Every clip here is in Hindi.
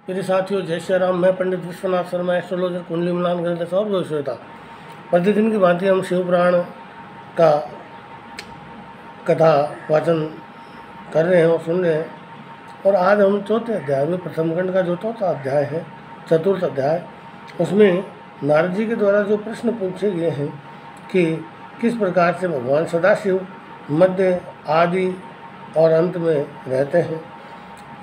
मेरे साथियों, जय श्री राम। मैं पंडित विश्वनाथ शर्मा, एस्ट्रोलॉजर, कुंडली मिलान ग्रंथ और भविष्यवेता। प्रतिदिन की भांति हम शिव पुराण का कथा वाचन कर रहे हैं और सुन रहे हैं। और आज हम चौथे अध्याय में, प्रथम खंड का जो चौथा अध्याय है, चतुर्थ अध्याय, उसमें नारद जी के द्वारा जो प्रश्न पूछे गए हैं कि किस प्रकार से भगवान सदाशिव मध्य, आदि और अंत में रहते हैं,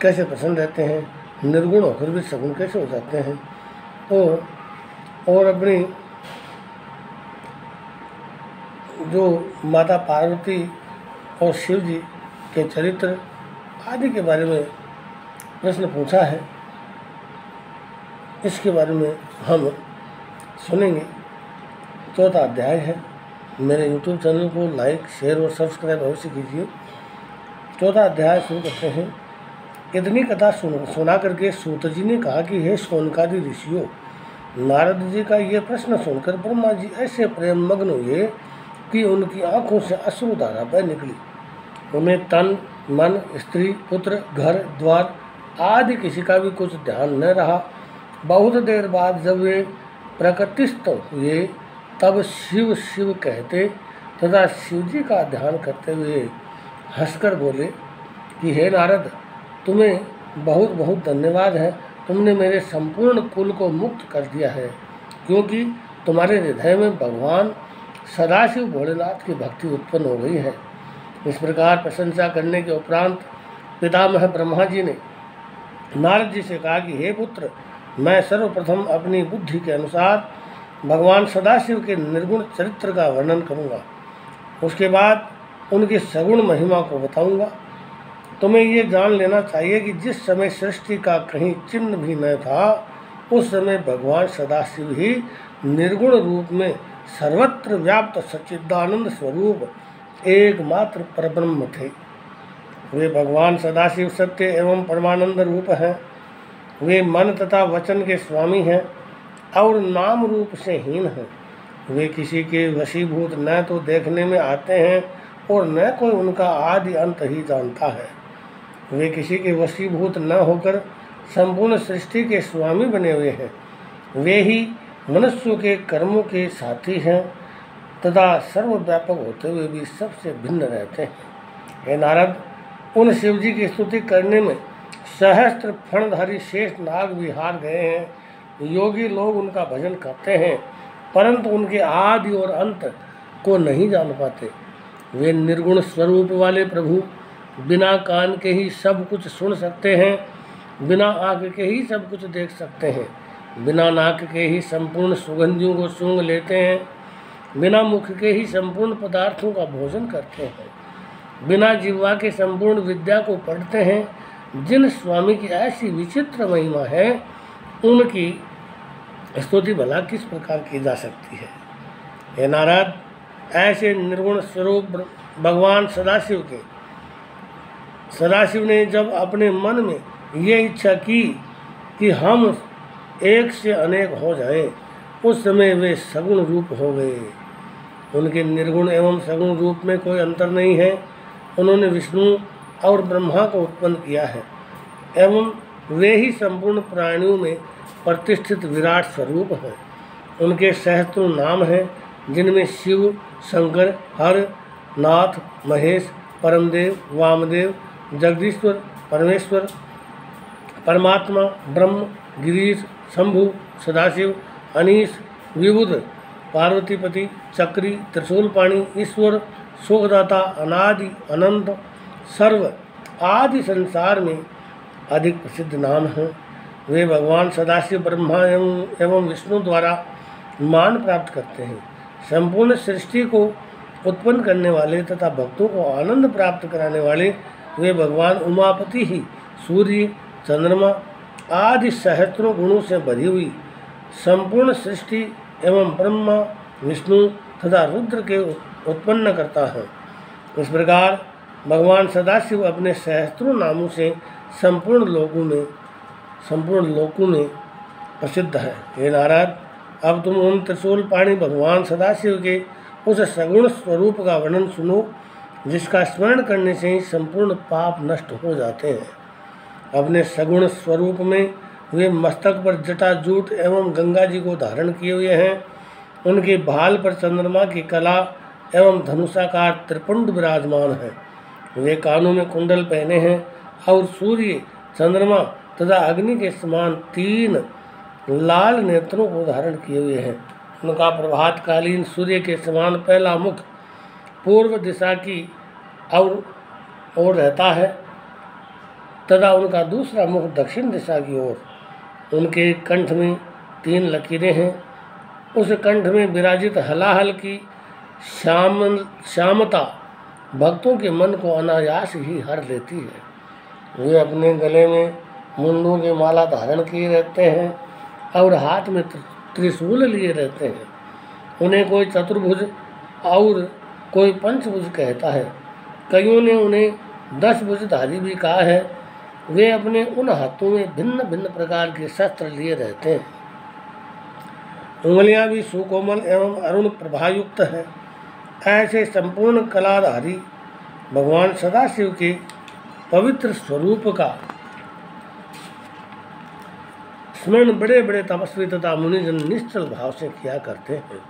कैसे प्रसन्न रहते हैं, निर्गुण होकर भी सगुण कैसे हो जाते हैं, और अपनी जो माता पार्वती और शिव जी के चरित्र आदि के बारे में प्रश्न पूछा है। इसके बारे में हम सुनेंगे। चौथा अध्याय है। मेरे YouTube चैनल को लाइक, शेयर और सब्सक्राइब अवश्य कीजिए। चौथा अध्याय शुरू करते हैं। इतनी कथा सुना करके सूत जी ने कहा कि हे शौनकादि ऋषियों, नारद जी का ये प्रश्न सुनकर ब्रह्मा जी ऐसे प्रेम मग्न हुए कि उनकी आंखों से अश्रुधारा बह निकली। उन्हें तन, मन, स्त्री, पुत्र, घर द्वार आदि किसी का भी कुछ ध्यान न रहा। बहुत देर बाद जब वे प्रकृतिस्थ हुए तब शिव शिव कहते तथा शिव जी का ध्यान करते हुए हंसकर बोले कि हे नारद, तुम्हें बहुत बहुत धन्यवाद है। तुमने मेरे संपूर्ण कुल को मुक्त कर दिया है, क्योंकि तुम्हारे हृदय में भगवान सदाशिव भोलेनाथ की भक्ति उत्पन्न हो गई है। इस प्रकार प्रशंसा करने के उपरांत पितामह ब्रह्मा जी ने नारद जी से कहा कि हे पुत्र, मैं सर्वप्रथम अपनी बुद्धि के अनुसार भगवान सदाशिव के निर्गुण चरित्र का वर्णन करूँगा। उसके बाद उनकी सगुण महिमा को बताऊँगा। तुम्हें ये जान लेना चाहिए कि जिस समय सृष्टि का कहीं चिन्ह भी न था, उस समय भगवान सदाशिव ही निर्गुण रूप में सर्वत्र व्याप्त सच्चिदानंद स्वरूप एकमात्र परब्रह्म थे। वे भगवान सदाशिव सत्य एवं परमानंद रूप हैं। वे मन तथा वचन के स्वामी हैं और नाम रूप से हीन हैं। वे किसी के वशीभूत न तो देखने में आते हैं और न कोई उनका आदि अंत ही जानता है। वे किसी के वशीभूत न होकर संपूर्ण सृष्टि के स्वामी बने हुए हैं। वे ही मनुष्यों के कर्मों के साथी हैं तथा सर्वव्यापक होते हुए भी सबसे भिन्न रहते हैं। हे नारद, उन शिव जी की स्तुति करने में सहस्त्र फणधारी शेष नाग भी हार गए हैं। योगी लोग उनका भजन करते हैं, परंतु उनके आदि और अंत को नहीं जान पाते। वे निर्गुण स्वरूप वाले प्रभु बिना कान के ही सब कुछ सुन सकते हैं, बिना आँख के ही सब कुछ देख सकते हैं, बिना नाक के ही संपूर्ण सुगंधियों को सूंघ लेते हैं, बिना मुख के ही संपूर्ण पदार्थों का भोजन करते हैं, बिना जिह्वा के संपूर्ण विद्या को पढ़ते हैं। जिन स्वामी की ऐसी विचित्र महिमा है, उनकी स्तुति भला किस प्रकार की जा सकती है। हे नारद, ऐसे निर्गुण स्वरूप भगवान सदाशिव ने जब अपने मन में ये इच्छा की कि हम एक से अनेक हो जाएं, उस समय वे सगुण रूप हो गए। उनके निर्गुण एवं सगुण रूप में कोई अंतर नहीं है। उन्होंने विष्णु और ब्रह्मा को उत्पन्न किया है एवं वे ही संपूर्ण प्राणियों में प्रतिष्ठित विराट स्वरूप हैं। उनके सहस्त्रों नाम हैं, जिनमें शिव, शंकर, हर, नाथ, महेश, परमदेव, वामदेव, जगदीश्वर, परमेश्वर, परमात्मा, ब्रह्म, गिरीश, शंभु, सदाशिव, अनीश, विबुध, पार्वतीपति, चक्री, त्रिशूलपाणी, ईश्वर, सुखदाता, अनादि, अनंत, सर्व आदि संसार में अधिक प्रसिद्ध नाम हैं। वे भगवान सदाशिव ब्रह्मा एवं विष्णु द्वारा मान प्राप्त करते हैं। संपूर्ण सृष्टि को उत्पन्न करने वाले तथा भक्तों को आनंद प्राप्त कराने वाले वे भगवान उमापति ही सूर्य, चंद्रमा आदि सहस्त्रों गुणों से भरी हुई संपूर्ण सृष्टि एवं ब्रह्मा, विष्णु तथा रुद्र के उत्पन्न करता है। इस प्रकार भगवान सदाशिव अपने सहस्त्रों नामों से संपूर्ण लोकों में प्रसिद्ध है। हे नारद, अब तुम उन त्रिशूलपाणी भगवान सदाशिव के उस सगुण स्वरूप का वर्णन सुनो, जिसका स्मरण करने से ही संपूर्ण पाप नष्ट हो जाते हैं। अपने सगुण स्वरूप में वे मस्तक पर जटाजूट एवं गंगा जी को धारण किए हुए हैं। उनके भाल पर चंद्रमा की कला एवं धनुषाकार त्रिपुंड विराजमान है। वे कानों में कुंडल पहने हैं और सूर्य, चंद्रमा तथा अग्नि के समान 3 लाल नेत्रों को धारण किए हुए हैं। उनका प्रभातकालीन सूर्य के समान पहला मुख पूर्व दिशा की ओर रहता है तथा उनका दूसरा मुख दक्षिण दिशा की ओर। उनके कंठ में 3 लकीरें हैं। उस कंठ में विराजित हलाहल की श्यामता भक्तों के मन को अनायास ही हर लेती है। वे अपने गले में मुंडों की माला धारण किए रहते हैं और हाथ में त्रिशूल लिए रहते हैं। उन्हें कोई चतुर्भुज और कोई पंचभुज कहता है। कईयों ने उन्हें 10 भुजधारी भी कहा है। वे अपने उन हाथों में भिन्न भिन्न प्रकार के शस्त्र लिए रहते हैं। उंगलियां भी सुकोमल एवं अरुण प्रभायुक्त है। ऐसे संपूर्ण कलाधारी भगवान सदाशिव के पवित्र स्वरूप का स्मरण बड़े बड़े तपस्वी तथा मुनिजन निश्चल भाव से किया करते हैं।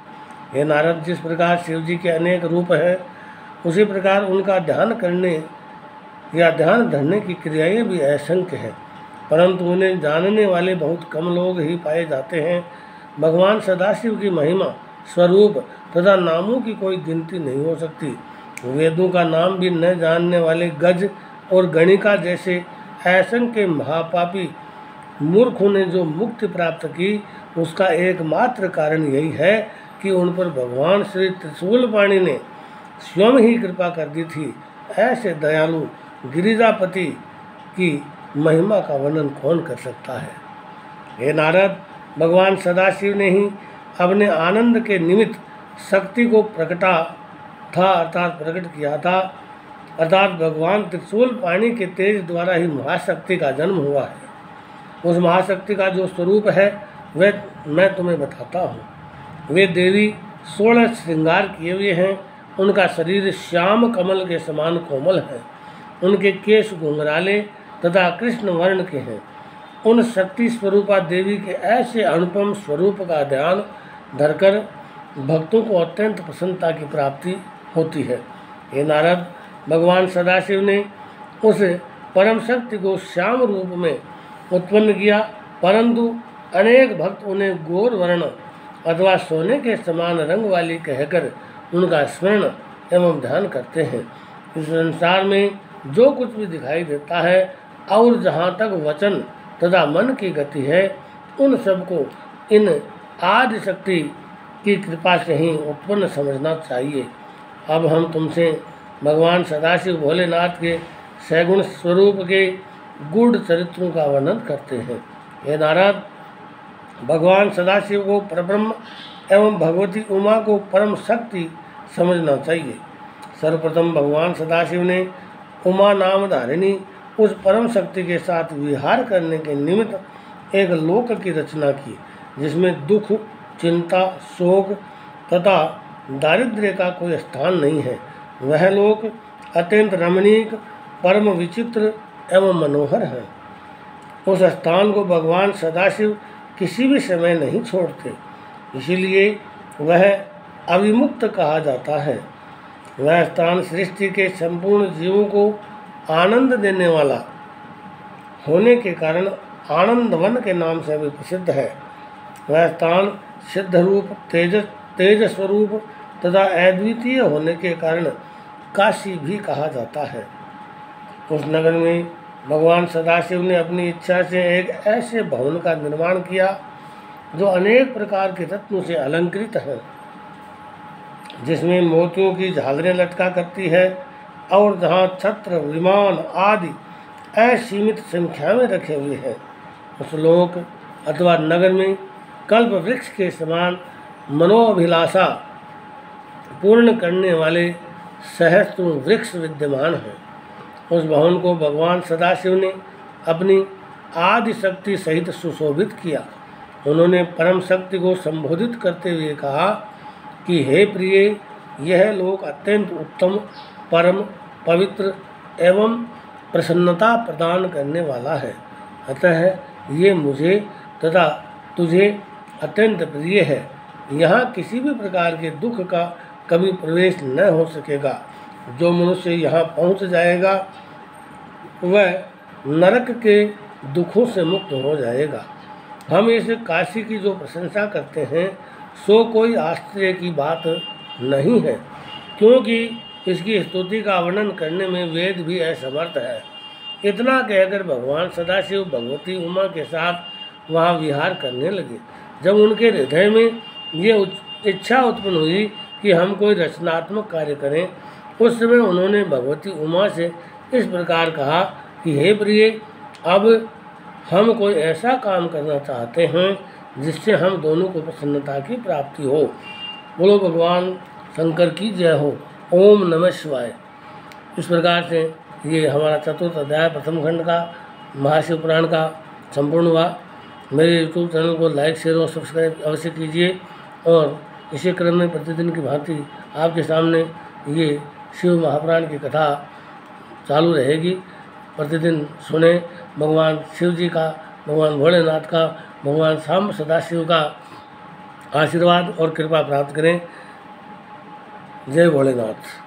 हे नारद, जिस प्रकार शिव जी के अनेक रूप हैं, उसी प्रकार उनका ध्यान करने या ध्यान धरने की क्रियाएं भी असंख्य हैं, परंतु उन्हें जानने वाले बहुत कम लोग ही पाए जाते हैं। भगवान सदाशिव की महिमा, स्वरूप तथा नामों की कोई गिनती नहीं हो सकती। वेदों का नाम भी न जानने वाले गज और गणिका जैसे असंख्य महापापी मूर्खों ने जो मुक्ति प्राप्त की, उसका एकमात्र कारण यही है कि उन पर भगवान श्री त्रिशूलपाणि ने स्वयं ही कृपा कर दी थी। ऐसे दयालु गिरिजापति की महिमा का वर्णन कौन कर सकता है। हे नारद, भगवान सदाशिव ने ही अपने आनंद के निमित्त शक्ति को प्रकटा था अर्थात प्रकट किया था, अर्थात भगवान त्रिशूलपाणि के तेज द्वारा ही महाशक्ति का जन्म हुआ है। उस महाशक्ति का जो स्वरूप है वह मैं तुम्हें बताता हूँ। वे देवी 16 श्रृंगार किए हुए हैं। उनका शरीर श्याम कमल के समान कोमल है। उनके केश घुंघराले तथा कृष्ण वर्ण के हैं। उन शक्ति स्वरूपा देवी के ऐसे अनुपम स्वरूप का ध्यान धरकर भक्तों को अत्यंत प्रसन्नता की प्राप्ति होती है। हे नारद, भगवान सदाशिव ने उस परम शक्ति को श्याम रूप में उत्पन्न किया, परंतु अनेक भक्त उन्हें गोर वर्ण अथवा सोने के समान रंग वाली कहकर उनका स्मरण एवं ध्यान करते हैं। इस संसार में जो कुछ भी दिखाई देता है और जहाँ तक वचन तथा मन की गति है, उन सबको इन आदि शक्ति की कृपा से ही उत्पन्न समझना चाहिए। अब हम तुमसे भगवान सदाशिव भोलेनाथ के सैगुण स्वरूप के गूढ़ चरित्रों का वर्णन करते हैं। हे नारद, भगवान सदाशिव को परब्रह्म एवं भगवती उमा को परम शक्ति समझना चाहिए। सर्वप्रथम भगवान सदाशिव ने उमा नाम धारिणी उस परम शक्ति के साथ विहार करने के निमित्त एक लोक की रचना की, जिसमें दुख, चिंता, शोक तथा दारिद्र्य का कोई स्थान नहीं है। वह लोक अत्यंत रमणीक, परम विचित्र एवं मनोहर है। उस स्थान को भगवान सदाशिव किसी भी समय नहीं छोड़ते, इसीलिए वह अविमुक्त कहा जाता है। वह स्थान सृष्टि के संपूर्ण जीवों को आनंद देने वाला होने के कारण आनंद वन के नाम से भी प्रसिद्ध है। वह स्थान सिद्ध रूप, तेज स्वरूप तथा अद्वितीय होने के कारण काशी भी कहा जाता है। उस नगर में भगवान सदाशिव ने अपनी इच्छा से एक ऐसे भवन का निर्माण किया जो अनेक प्रकार के रत्नों से अलंकृत है, जिसमें मोतियों की झालरें लटका करती है और जहाँ छत्र, विमान आदि असीमित संख्या में रखे हुए हैं। उस लोक अथवा नगर में कल्प वृक्ष के समान मनोअभिलाषा पूर्ण करने वाले सहस्त्रों वृक्ष विद्यमान हैं। उस भवन को भगवान सदाशिव ने अपनी आदि शक्ति सहित सुशोभित किया। उन्होंने परम शक्ति को संबोधित करते हुए कहा कि हे प्रिय, यह लोक अत्यंत उत्तम, परम पवित्र एवं प्रसन्नता प्रदान करने वाला है। अतः ये मुझे तथा तुझे अत्यंत प्रिय है। यहाँ किसी भी प्रकार के दुख का कभी प्रवेश न हो सकेगा। जो मनुष्य यहाँ पहुँच जाएगा वह नरक के दुखों से मुक्त हो जाएगा। हम इस काशी की जो प्रशंसा करते हैं सो कोई आश्चर्य की बात नहीं है, क्योंकि इसकी स्तुति का वर्णन करने में वेद भी असमर्थ है। इतना कहकर भगवान सदाशिव भगवती उमा के साथ वहाँ विहार करने लगे। जब उनके हृदय में ये इच्छा उत्पन्न हुई कि हम कोई रचनात्मक कार्य करें, उस समय उन्होंने भगवती उमा से इस प्रकार कहा कि हे प्रिय, अब हम कोई ऐसा काम करना चाहते हैं जिससे हम दोनों को प्रसन्नता की प्राप्ति हो। बोलो भगवान शंकर की जय हो। ओम नमः शिवाय। इस प्रकार से ये हमारा चतुर्थ अध्याय प्रथम खंड का महाशिव पुराण का संपूर्ण हुआ। मेरे यूट्यूब चैनल को लाइक शेयर और सब्सक्राइब अवश्य कीजिए और इसी क्रम में प्रतिदिन की भांति आपके सामने ये शिव महापुराण की कथा चालू रहेगी। प्रतिदिन सुने, भगवान शिव जी का, भगवान भोलेनाथ का, भगवान सांब सदाशिव का आशीर्वाद और कृपा प्राप्त करें। जय भोलेनाथ।